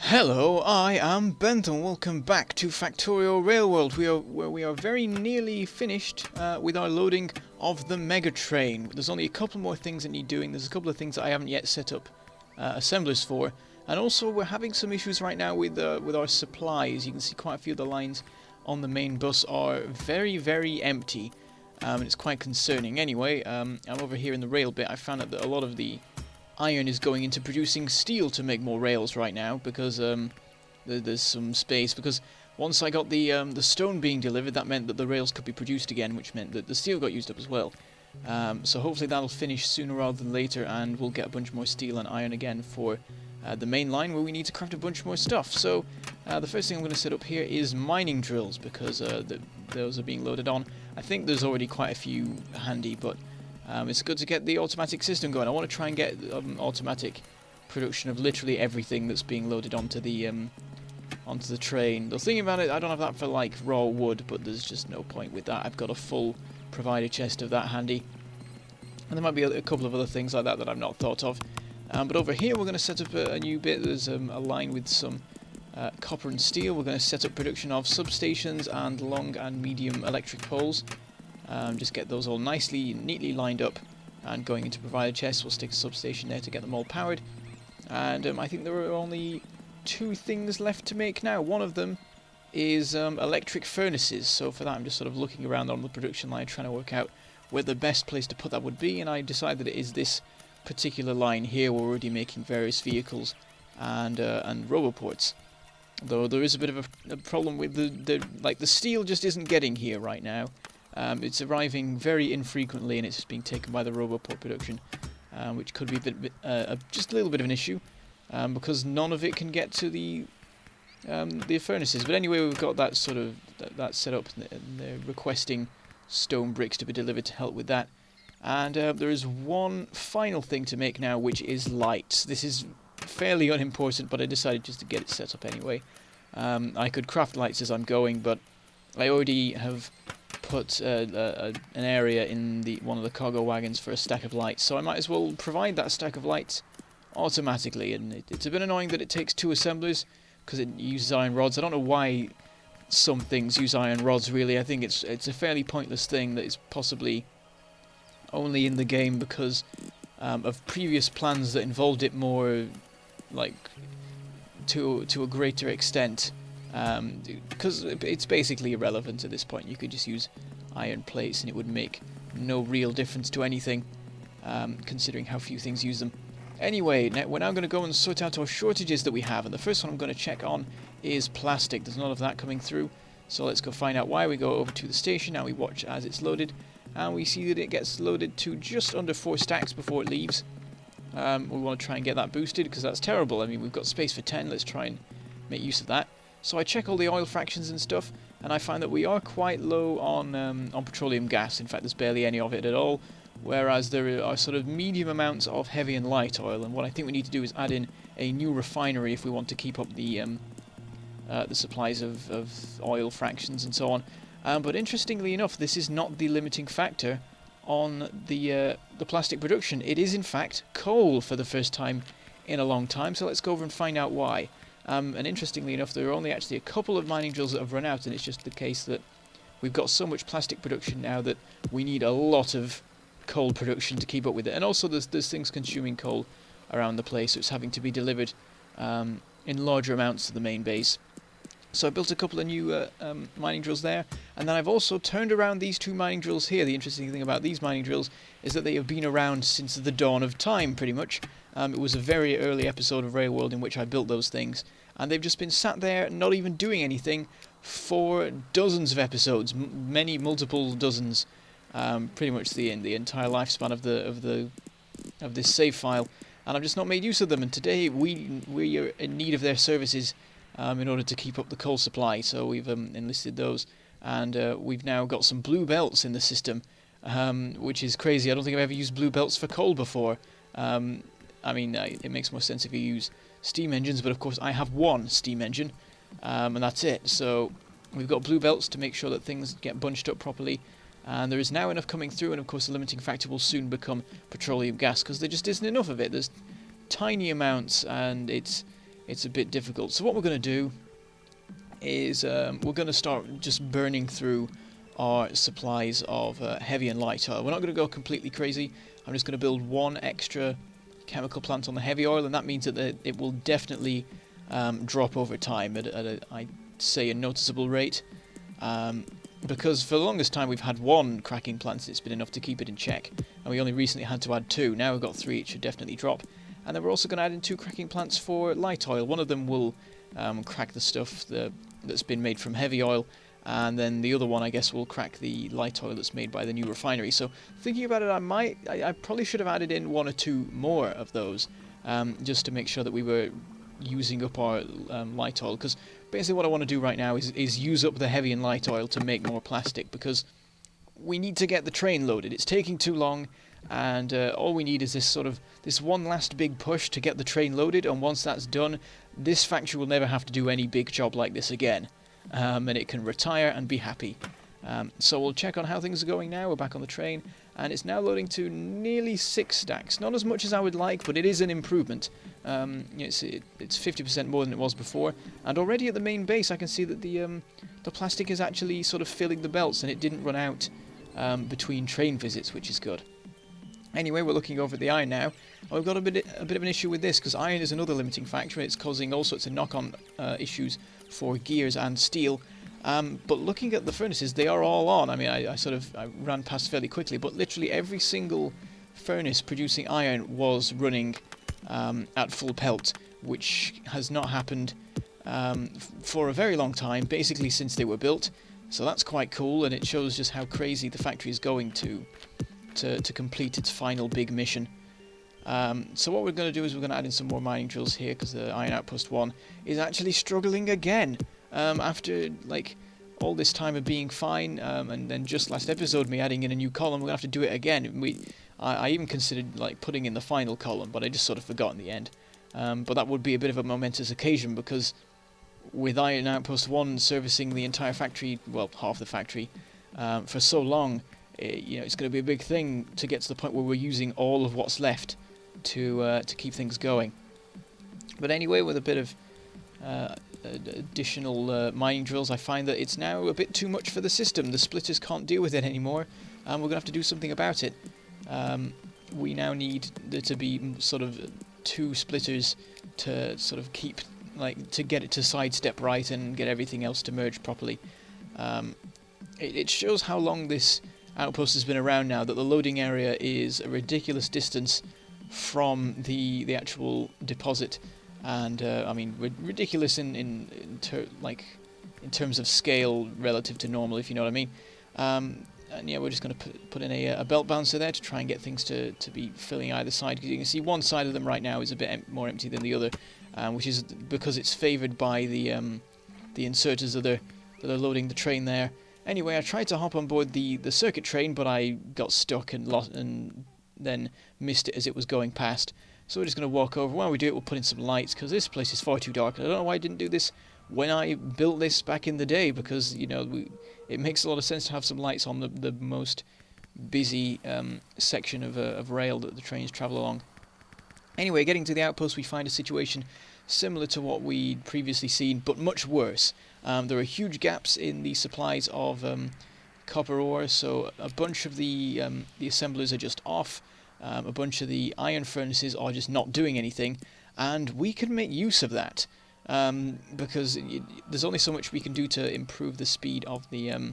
Hello, I am Bent and welcome back to Factorio Railworld, where we are very nearly finished with our loading of the Megatrain. There's only a couple more things that need doing. There's a couple of things that I haven't yet set up assemblers for, and also we're having some issues right now with our supplies. You can see quite a few of the lines on the main bus are very empty, and it's quite concerning. Anyway, I'm over here in the rail bit. I found out that a lot of the iron is going into producing steel to make more rails right now because there's some space. Because once I got the stone being delivered, that meant that the rails could be produced again, which meant that the steel got used up as well. So hopefully that'll finish sooner rather than later, and we'll get a bunch more steel and iron again for the main line where we need to craft a bunch more stuff. So the first thing I'm going to set up here is mining drills because those are being loaded on. I think there's already quite a few handy, but it's good to get the automatic system going. I want to try and get automatic production of literally everything that's being loaded onto the train. The thing about it, I don't have that for like raw wood, but there's just no point with that. I've got a full provider chest of that handy, and there might be a couple of other things like that that I've not thought of. But over here we're going to set up a new bit. There's a line with some copper and steel. We're going to set up production of substations and long and medium electric poles. Just get those all neatly lined up and going into provider chests. We'll stick a substation there to get them all powered. And I think there are only two things left to make now. One of them is electric furnaces. So for that I'm just sort of looking around on the production line trying to work out where the best place to put that would be, and I decided that it is this particular line here. We're already making various vehicles and roboports. Though there is a bit of a problem with the steel just isn't getting here right now. It's arriving very infrequently, and it's just being taken by the Roboport production, which could be just a little bit of an issue, because none of it can get to the furnaces. But anyway, we've got that sort of that set up, and they're requesting stone bricks to be delivered to help with that. And there is one final thing to make now, which is lights. This is fairly unimportant, but I decided just to get it set up anyway. I could craft lights as I'm going, but I already have put an area in one of the cargo wagons for a stack of lights, so I might as well provide that stack of lights automatically. And it's a bit annoying that it takes two assemblers because it uses iron rods. I don't know why some things use iron rods, really. I think it's a fairly pointless thing that is possibly only in the game because of previous plans that involved it more, like, to a greater extent. Because it's basically irrelevant at this point. You could just use iron plates and it would make no real difference to anything, considering how few things use them. Anyway, we're now going to go and sort out our shortages that we have, and the first one I'm going to check on is plastic. There's none of that coming through, so let's go find out why. We go over to the station, now we watch as it's loaded, and we see that it gets loaded to just under 4 stacks before it leaves. We want to try and get that boosted, because that's terrible. I mean, we've got space for 10, let's try and make use of that. So I check all the oil fractions and stuff, and I find that we are quite low on petroleum gas. In fact, there's barely any of it at all, whereas there are sort of medium amounts of heavy and light oil. And what I think we need to do is add in a new refinery if we want to keep up the supplies of oil fractions and so on. But interestingly enough, this is not the limiting factor on the plastic production. It is in fact coal for the first time in a long time. So let's go over and find out why. And interestingly enough, there are only actually a couple of mining drills that have run out, and it's just the case that we've got so much plastic production now that we need a lot of coal production to keep up with it. And also there's things consuming coal around the place, so it's having to be delivered in larger amounts to the main base. So I built a couple of new mining drills there, and then I've also turned around these two mining drills here. The interesting thing about these mining drills is that they have been around since the dawn of time, pretty much. It was a very early episode of Railworld in which I built those things, and they've just been sat there not even doing anything for dozens of episodes, multiple dozens, pretty much the entire lifespan of this save file, and I've just not made use of them. And today we are in need of their services in order to keep up the coal supply, so we've enlisted those, and we've now got some blue belts in the system, which is crazy. I don't think I've ever used blue belts for coal before. I mean, it makes more sense if you use steam engines, but of course I have one steam engine, and that's it. So we've got blue belts to make sure that things get bunched up properly, and there is now enough coming through, and of course the limiting factor will soon become petroleum gas, because there just isn't enough of it. There's tiny amounts, and it's it's a bit difficult. So what we're going to do is we're going to start just burning through our supplies of heavy and light oil. We're not going to go completely crazy. I'm just going to build one extra chemical plant on the heavy oil, and that means that it will definitely drop over time at I'd say a noticeable rate. Because for the longest time we've had one cracking plant, and it's been enough to keep it in check, and we only recently had to add 2. Now we've got 3, it should definitely drop. And then we're also going to add in 2 cracking plants for light oil. One of them will crack the stuff that's been made from heavy oil, and then the other one, I guess, will crack the light oil that's made by the new refinery. So thinking about it, I probably should have added in 1 or 2 more of those, just to make sure that we were using up our light oil, because basically what I want to do right now is use up the heavy and light oil to make more plastic, because we need to get the train loaded. It's taking too long, and all we need is this one last big push to get the train loaded, and once that's done, this factory will never have to do any big job like this again, and it can retire and be happy. So we'll check on how things are going now. We're back on the train, and it's now loading to nearly 6 stacks. Not as much as I would like, but it is an improvement. It's 50% more than it was before, and already at the main base I can see that the plastic is actually sort of filling the belts, and it didn't run out between train visits, which is good. Anyway, we're looking over at the iron now. We've got a bit of an issue with this, because iron is another limiting factor, and it's causing all sorts of knock-on issues for gears and steel. But looking at the furnaces, they are all on. I mean, I ran past fairly quickly, but literally every single furnace producing iron was running at full pelt, which has not happened for a very long time, basically since they were built. So that's quite cool, and it shows just how crazy the factory is going to complete its final big mission. So what we're going to do is we're going to add in some more mining drills here, because the Iron Outpost 1 is actually struggling again. After like all this time of being fine, and then just last episode me adding in a new column, we're going to have to do it again. I even considered like putting in the final column, but I just sort of forgot in the end. But that would be a bit of a momentous occasion, because with Iron Outpost 1 servicing the entire factory, well, half the factory, for so long, it's going to be a big thing to get to the point where we're using all of what's left to keep things going. But anyway, with a bit of additional mining drills, I find that it's now a bit too much for the system. The splitters can't deal with it anymore, and we're going to have to do something about it. We now need there to be sort of 2 splitters to sort of keep, like, to get it to sidestep right and get everything else to merge properly. It shows how long this outpost has been around now, that the loading area is a ridiculous distance from the actual deposit. And I mean, ridiculous in terms of scale relative to normal, if you know what I mean. And yeah, we're just going to put in a belt bouncer there to try and get things to be filling either side. Because you can see one side of them right now is a bit more empty than the other, which is because it's favoured by the inserters that are loading the train there. Anyway, I tried to hop on board the circuit train, but I got stuck and then missed it as it was going past. So we're just going to walk over. While we do it, we'll put in some lights, because this place is far too dark. I don't know why I didn't do this when I built this back in the day, because, it makes a lot of sense to have some lights on the most busy section of rail that the trains travel along. Anyway, getting to the outpost, we find a situation similar to what we'd previously seen, but much worse. There are huge gaps in the supplies of copper ore, so a bunch of the assemblers are just off. A bunch of the iron furnaces are just not doing anything, and we can make use of that, because there's only so much we can do to improve the speed of the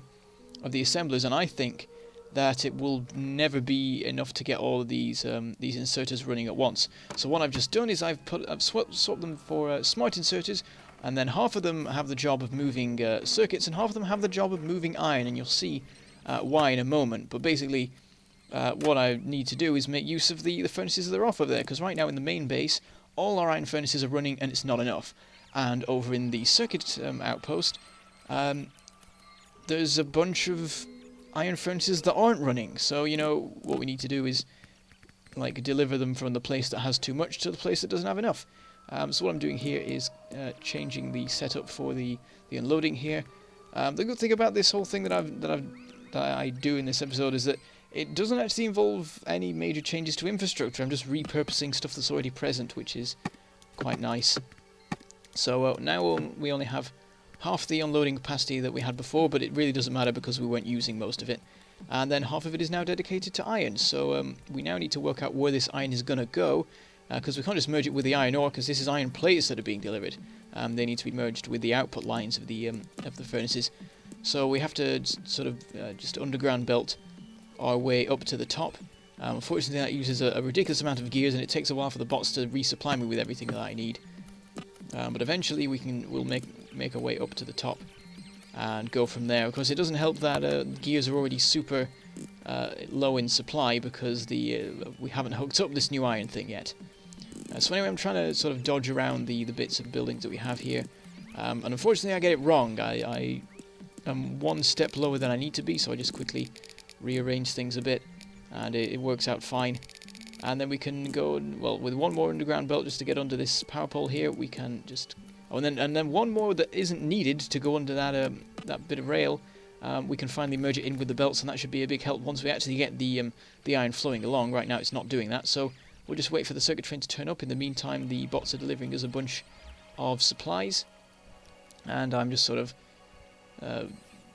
assemblers, and I think that it will never be enough to get all of these inserters running at once. So what I've just done is I've swapped them for smart inserters, and then half of them have the job of moving circuits, and half of them have the job of moving iron, and you'll see why in a moment. But basically, what I need to do is make use of the furnaces that are off over there, because right now in the main base, all our iron furnaces are running and it's not enough. And over in the circuit outpost, there's a bunch of iron furnaces that aren't running. So, what we need to do is like deliver them from the place that has too much to the place that doesn't have enough. So what I'm doing here is changing the setup for the unloading here. The good thing about this whole thing that I do in this episode is that it doesn't actually involve any major changes to infrastructure. I'm just repurposing stuff that's already present, which is quite nice. So now we only have half the unloading capacity that we had before, but it really doesn't matter because we weren't using most of it. And then half of it is now dedicated to iron, so we now need to work out where this iron is going to go, because we can't just merge it with the iron ore, because this is iron plates that are being delivered. They need to be merged with the output lines of the furnaces. So we have to sort of just underground belt our way up to the top. Unfortunately, that uses a ridiculous amount of gears, and it takes a while for the bots to resupply me with everything that I need. But eventually we'll make our way up to the top and go from there. Of course, it doesn't help that gears are already super low in supply because we haven't hooked up this new iron thing yet. So anyway, I'm trying to sort of dodge around the bits of buildings that we have here. And unfortunately, I get it wrong. I am one step lower than I need to be, so I just quickly rearrange things a bit, and it works out fine. And then we can go, well, with one more underground belt just to get under this power pole here. We can just, and then one more that isn't needed to go under that bit of rail. We can finally merge it in with the belts, and that should be a big help once we actually get the iron flowing along. Right now, it's not doing that, so we'll just wait for the circuit train to turn up. In the meantime, the bots are delivering us a bunch of supplies, and I'm just sort of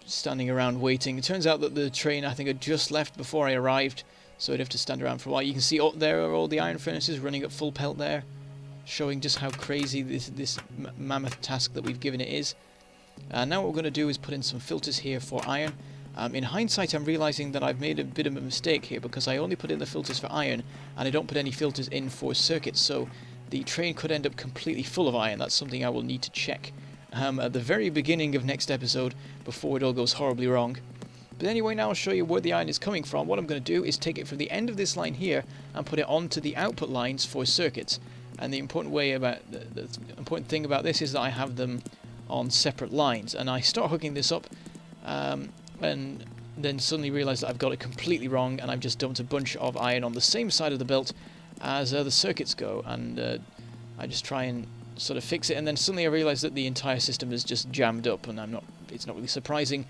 standing around waiting. It turns out that the train, I think, had just left before I arrived, so I'd have to stand around for a while. You can see there are all the iron furnaces running at full pelt there, showing just how crazy this mammoth task that we've given it is. Now what we're going to do is put in some filters here for iron. In hindsight, I'm realizing that I've made a bit of a mistake here, because I only put in the filters for iron, and I don't put any filters in for circuits, so the train could end up completely full of iron. That's something I will need to check at the very beginning of next episode, before it all goes horribly wrong. But anyway, now I'll show you where the iron is coming from. What I'm going to do is take it from the end of this line here and put it onto the output lines for circuits. And the important important thing about this is that I have them on separate lines, and I start hooking this up, and then suddenly realise that I've got it completely wrong, and I've just dumped a bunch of iron on the same side of the belt as the circuits go, and I just try and sort of fix it, and then suddenly I realise that the entire system is just jammed up, and it's not really surprising,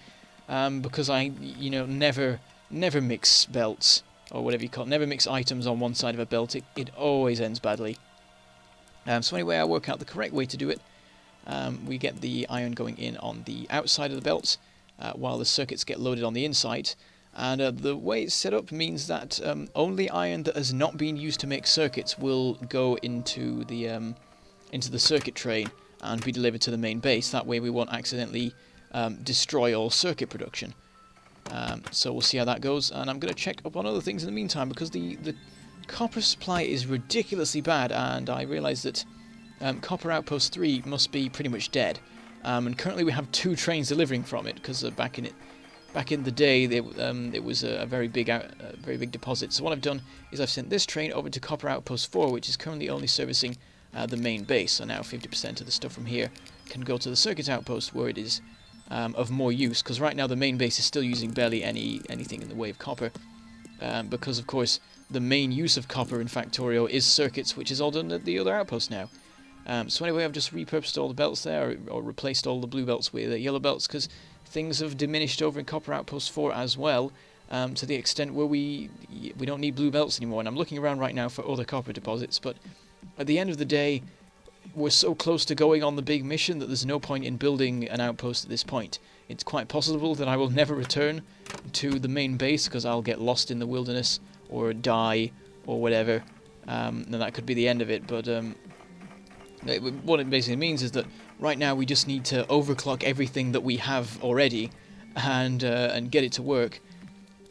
because I never mix belts, or whatever you call it, never mix items on one side of a belt. It always ends badly. So anyway, I work out the correct way to do it. We get the iron going in on the outside of the belts, while the circuits get loaded on the inside. And the way it's set up means that only iron that has not been used to make circuits will go into the circuit train and be delivered to the main base. That way we won't accidentally destroy all circuit production. So we'll see how that goes, and I'm going to check up on other things in the meantime, because the copper supply is ridiculously bad, and I realise that Copper Outpost 3 must be pretty much dead. And currently we have 2 trains delivering from it, because back in the day it was a very big deposit. So what I've done is I've sent this train over to Copper Outpost 4, which is currently only servicing the main base. So now 50% of the stuff from here can go to the circuit outpost, where it is of more use, because right now the main base is still using barely anything in the way of copper, because of course the main use of copper in Factorio is circuits, which is all done at the other outpost now. So anyway, I've just repurposed all the belts there, or replaced all the blue belts with yellow belts, because things have diminished over in Copper Outpost 4 as well, to the extent where we don't need blue belts anymore. And I'm looking around right now for other copper deposits, but at the end of the day, we're so close to going on the big mission that there's no point in building an outpost at this point. It's quite possible that I will never return to the main base, because I'll get lost in the wilderness, or die, or whatever, and that could be the end of it. But what it basically means is that right now we just need to overclock everything that we have already, and get it to work,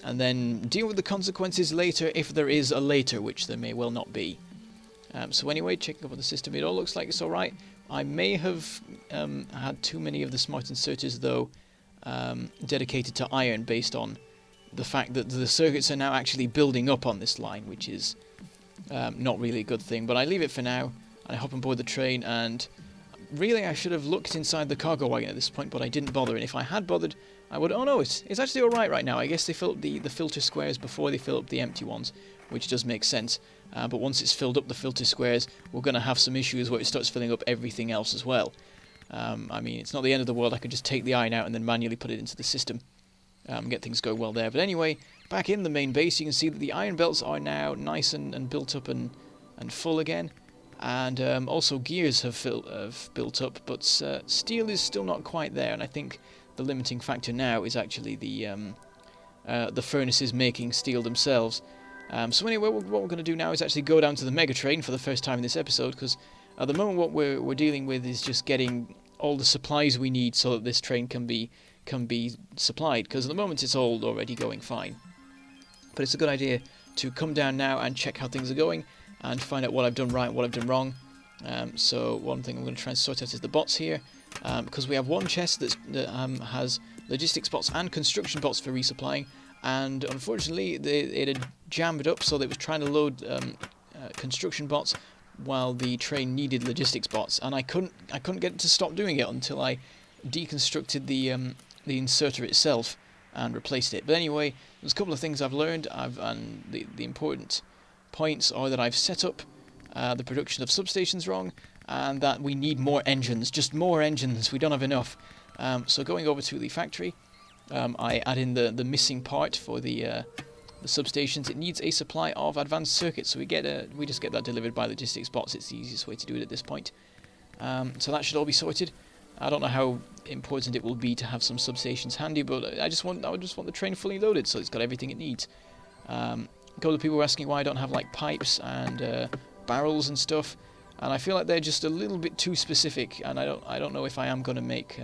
and then deal with the consequences later, if there is a later, which there may well not be. So anyway, checking up on the system, it all looks like it's alright. I may have had too many of the smart inserters, though, dedicated to iron, based on the fact that the circuits are now actually building up on this line, which is not really a good thing. But I leave it for now, and I hop on board the train, and really I should have looked inside the cargo wagon at this point, but I didn't bother, and if I had bothered, I would... Oh no, it's actually alright right now. I guess they fill up the filter squares before they fill up the empty ones, which does make sense. But once it's filled up the filter squares, we're going to have some issues where it starts filling up everything else as well. I mean, it's not the end of the world. I could just take the iron out and then manually put it into the system. Get things going well there. But anyway, back in the main base, you can see that the iron belts are now nice and built up and full again. and also gears have built up, but steel is still not quite there, and I think the limiting factor now is actually the furnaces making steel themselves. So anyway, what we're going to do now is actually go down to the Megatrain for the first time in this episode, because at the moment what we're dealing with is just getting all the supplies we need so that this train can be supplied, because at the moment it's all already going fine. But it's a good idea to come down now and check how things are going and find out what I've done right and what I've done wrong. So one thing I'm going to try and sort out is the bots here, because we have one chest that has logistics bots and construction bots for resupplying, and unfortunately it had jammed up, so that it was trying to load construction bots while the train needed logistics bots, and I couldn't get it to stop doing it until I deconstructed the inserter itself and replaced it. But anyway, there's a couple of things I've learned, and the important points are that I've set up the production of substations wrong, and that we need more engines, just more engines, we don't have enough. So going over to the factory, I add in the missing part for the substations. It needs a supply of advanced circuits, so we just get that delivered by logistics bots. It's the easiest way to do it at this point. So that should all be sorted. I don't know how important it will be to have some substations handy, but I just want the train fully loaded, so it's got everything it needs. A couple of people were asking why I don't have like pipes and barrels and stuff, and I feel like they're just a little bit too specific, and I don't know if I am going to make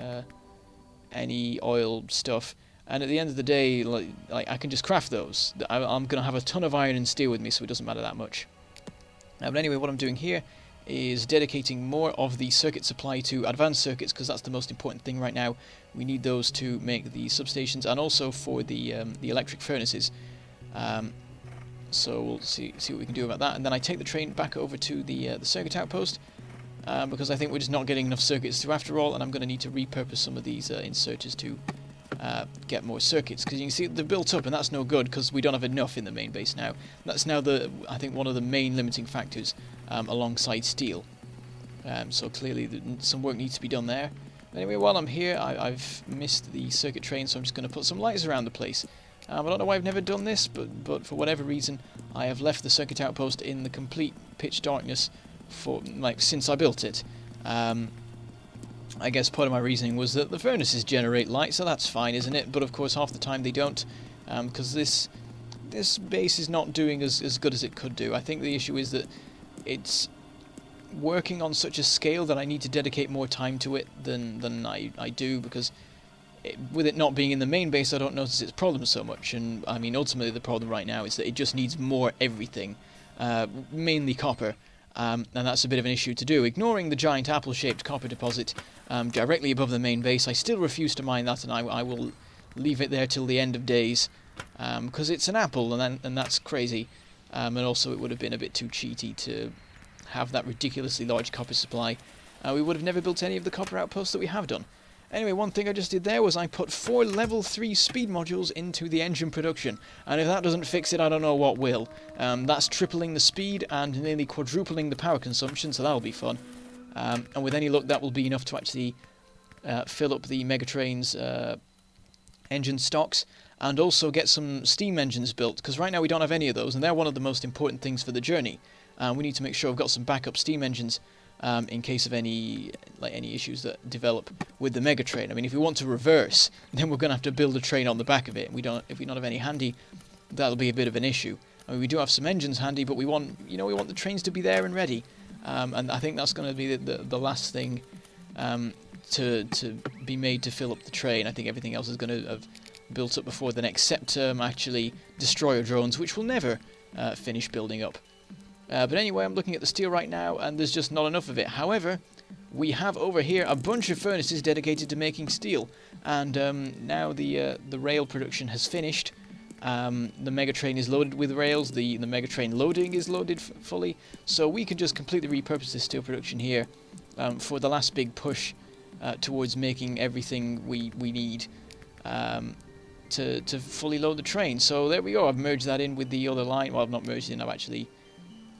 any oil stuff. And at the end of the day, like I can just craft those. I'm going to have a ton of iron and steel with me, so it doesn't matter that much. But anyway, what I'm doing here is dedicating more of the circuit supply to advanced circuits, because that's the most important thing right now. We need those to make the substations and also for the electric furnaces. So we'll see what we can do about that. And then I take the train back over to the circuit outpost, because I think we're just not getting enough circuits through after all, and I'm going to need to repurpose some of these inserters to get more circuits, because you can see they're built up, and that's no good because we don't have enough in the main base now. That's now I think one of the main limiting factors, alongside steel. So clearly some work needs to be done there. Anyway, while I'm here, I've missed the circuit train, so I'm just going to put some lights around the place. I don't know why I've never done this, but for whatever reason I have left the circuit outpost in the complete pitch darkness since I built it. I guess part of my reasoning was that the furnaces generate light, so that's fine, isn't it? But of course half the time they don't, because this base is not doing as good as it could do. I think the issue is that it's working on such a scale that I need to dedicate more time to it than I do, because with it not being in the main base, I don't notice its problems so much. And I mean, ultimately the problem right now is that it just needs more everything, mainly copper. And that's a bit of an issue to do. Ignoring the giant apple-shaped copper deposit directly above the main base, I still refuse to mine that, and I will leave it there till the end of days, because it's an apple, and that's crazy. And also it would have been a bit too cheaty to have that ridiculously large copper supply. We would have never built any of the copper outposts that we have done. Anyway, one thing I just did there was I put 4 level 3 speed modules into the engine production, and if that doesn't fix it, I don't know what will. That's tripling the speed and nearly quadrupling the power consumption, so that'll be fun. And with any luck, that will be enough to actually fill up the Megatrain's engine stocks, and also get some steam engines built, because right now we don't have any of those, and they're one of the most important things for the journey. We need to make sure we've got some backup steam engines in case of any issues that develop with the Megatrain. I mean, if we want to reverse, then we're going to have to build a train on the back of it. If we don't have any handy, that'll be a bit of an issue. I mean, we do have some engines handy, but we want the trains to be there and ready. And I think that's going to be the last thing to be made to fill up the train. I think everything else is going to have built up before then, except actually destroyer drones, which will never finish building up. But anyway, I'm looking at the steel right now, and there's just not enough of it. However, we have over here a bunch of furnaces dedicated to making steel, and now the rail production has finished. The Megatrain is loaded with rails, the Megatrain loading is loaded fully, so we can just completely repurpose this steel production here for the last big push towards making everything we need to fully load the train. So there we go, I've merged that in with the other line. Well, I've not merged it in, I've actually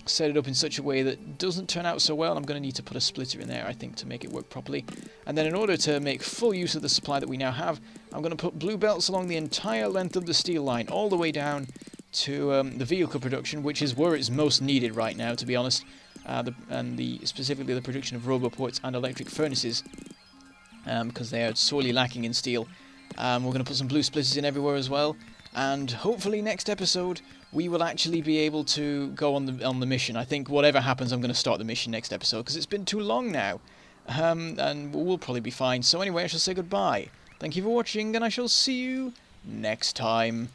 set it up in such a way that doesn't turn out so well. I'm going to need to put a splitter in there, I think, to make it work properly. And then in order to make full use of the supply that we now have, I'm going to put blue belts along the entire length of the steel line, all the way down to the vehicle production, which is where it's most needed right now, to be honest. specifically the production of roboports and electric furnaces, because they are sorely lacking in steel. We're going to put some blue splitters in everywhere as well, and hopefully next episode we will actually be able to go on the mission. I think whatever happens, I'm going to start the mission next episode, because it's been too long now, and we'll probably be fine. So anyway, I shall say goodbye. Thank you for watching, and I shall see you next time.